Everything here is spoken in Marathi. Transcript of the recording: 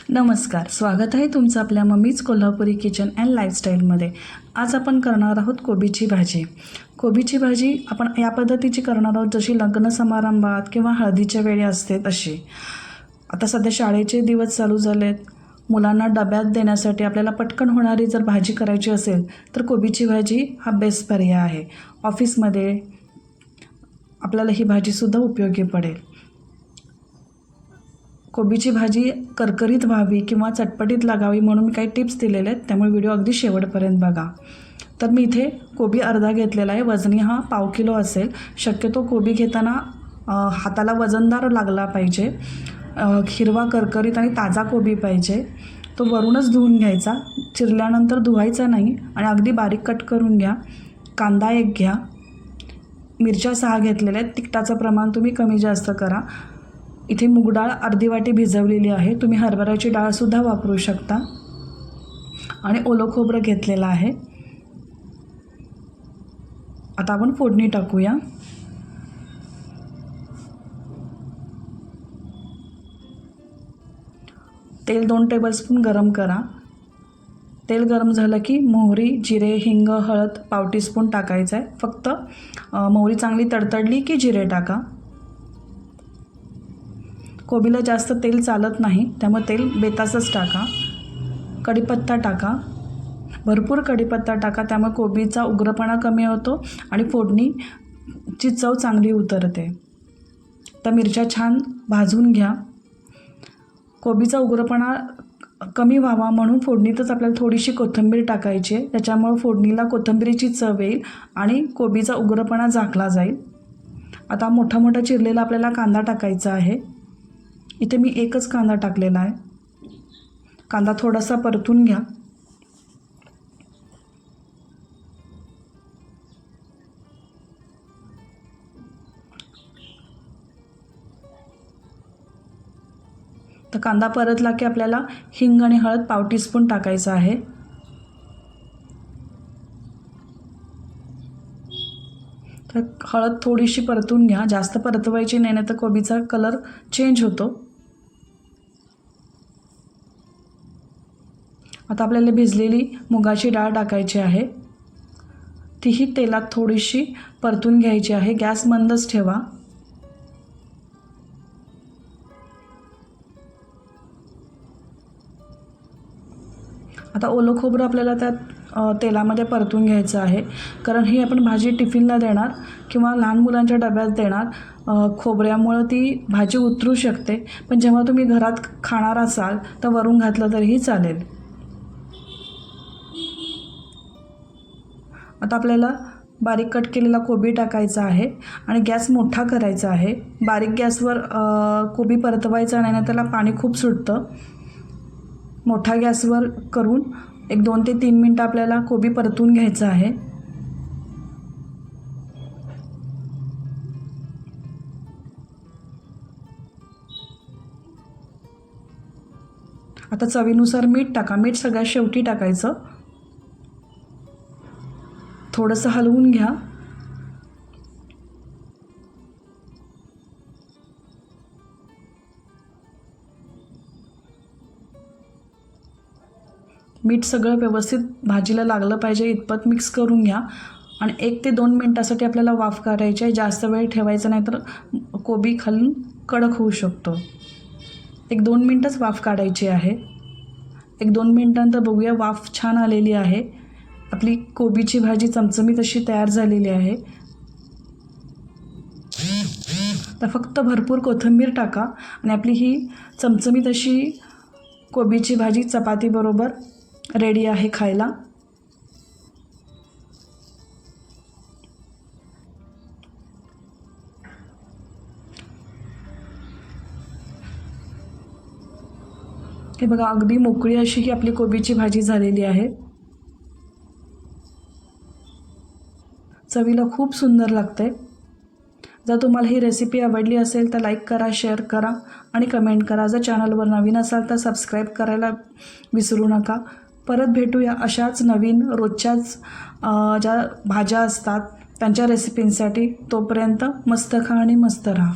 नमस्कार, स्वागत आहे तुमचं आपल्या मम्मीज कोल्हापुरी किचन अँड लाईफस्टाईलमध्ये। आज आपण करणार आहोत कोबीची भाजी। कोबीची भाजी आपण या पद्धतीची करणार आहोत जशी लग्न समारंभात किंवा हळदीच्या वेळी असते तशी। आता सध्या शाळेचे दिवस चालू झालेत, मुलांना डब्यात देण्यासाठी आपल्याला पटकन होणारी जर भाजी करायची असेल तर कोबीची भाजी हा बेस्ट पर्याय आहे। ऑफिसमध्ये आपल्याला ही भाजीसुद्धा उपयोगी पडेल। कोबीची भाजी करकरीत व्हावी किंवा चटपटीत लागावी म्हणून मी काही टिप्स दिलेले आहेत, त्यामुळे व्हिडिओ अगदी शेवटपर्यंत बघा। तर मी इथे कोबी अर्धा घेतलेला आहे, वजनी हा पाव किलो असेल। शक्यतो कोबी घेताना हाताला वजनदार लागला पाहिजे, हिरवा करकरीत आणि ताजा कोबी पाहिजे। तो वरूनच धुवून घ्यायचा, चिरल्यानंतर धुवायचा नाही आणि अगदी बारीक कट करून घ्या। कांदा एक घ्या, मिरच्या 6 घेतलेल्या आहेत, तिखटाचं प्रमाण तुम्ही कमी जास्त करा। इथे मूग डाळ अर्धी वाटी भिजवलेली आहे, तुम्ही हरभऱ्याची डाळसुद्धा वापरू शकता आणि ओलं खोबरं घेतलेलं आहे। आता आपण फोडणी टाकूया। तेल 2 टेबलस्पून गरम करा। तेल गरम झालं की मोहरी, जिरे, हिंग, हळद पाव टीस्पून टाकायचं आहे। फक्त मोहरी चांगली तडतडली की जिरे टाका। कोबीला जास्त तेल चालत नाही, त्यामुळे तेल बेताचंच टाका। कढीपत्ता टाका, भरपूर कढीपत्ता टाका, त्यामुळे कोबीचा उग्रपणा कमी होतो आणि फोडणीची चव चांगली उतरते। तर मिरच्या छान भाजून घ्या। कोबीचा उग्रपणा कमी व्हावा म्हणून फोडणीतच आपल्याला थोडीशी कोथिंबीर टाकायची आहे, त्याच्यामुळे फोडणीला कोथिंबीरीची चव येईल आणि कोबीचा उग्रपणा झाकला जाईल। आता मोठा मोठा चिरलेला आपल्याला कांदा टाकायचा आहे। इथे मी एकच कांदा टाकलेला आहे। कांदा थोडासा परतून घ्या। तर कांदा परतला की आपल्याला हिंग आणि हळद पाव टीस्पून टाकायचं आहे। तर हळद थोडीशी परतून घ्या, जास्त परतवायची नाही, तर कोबीचा कलर चेंज होतो। आता आपल्याला भिजलेली मुगाची डाळ टाकायची आहे, तीही तेलात थोडीशी परतून घ्यायची आहे। गॅस मंदच ठेवा। आता ओलं खोबरं आपल्याला त्यात तेलामध्ये परतून घ्यायचं आहे, कारण ही आपण भाजी टिफिनला देणार किंवा लहान मुलांच्या डब्यात देणार। खोबऱ्यामुळं ती भाजी उतरू शकते, पण जेव्हा तुम्ही घरात खाणार असाल तर वरून घातलं तरीही चालेल। आता आपल्याला बारीक कट केलेला कोबी टाकायचा आहे आणि गॅस मोठा करायचा आहे। बारीक गॅसवर कोबी परतवायचा नाही, त्याला पाणी खूप सुटतं। मोठा गॅसवर करून एक 2 ते 3 मिनटं आपल्याला कोबी परतून घ्यायचा आहे। आता चवीनुसार मीठ टाका, मीठ सगळ्यात शेवटी टाकायचं। थोडंसं हलवून घ्या। मीठ सगळं व्यवस्थित भाजीला लागलं पाहिजे इतपत मिक्स करून घ्या आणि 1 ते 2 मिनटासाठी आपल्याला वाफ काढायची आहे। जास्त वेळ ठेवायचं नाही तर कोबी खालून कडक होऊ शकतो। 1-2 मिनटंच वाफ काढायची आहे। 1-2 मिनटानंतर बघूया, वाफ छान आलेली आहे। आपली कोबीची भाजी चमचमीत अशी तयार झालेली आहे। तर फक्त भरपूर कोथिंबीर टाका आणि आपली ही चमचमीत अशी कोबीची भाजी चपातीबरोबर रेडी आहे खायला। हे बघा, अगदी मोकळी अशी ही आपली कोबीची भाजी झालेली आहे। चवीला खूप सुंदर लागते। जर तुम्हाला ही रेसिपी आवडली असेल तर लाईक करा, शेअर करा आणि कमेंट करा। जर चॅनलवर नवीन असाल तर सबस्क्राईब करायला विसरू नका। परत भेटूया अशाच नवीन रोजच्याच ज्या भाज्या असतात त्यांच्या रेसिपींसाठी। तोपर्यंत मस्त खा आणि मस्त राहा।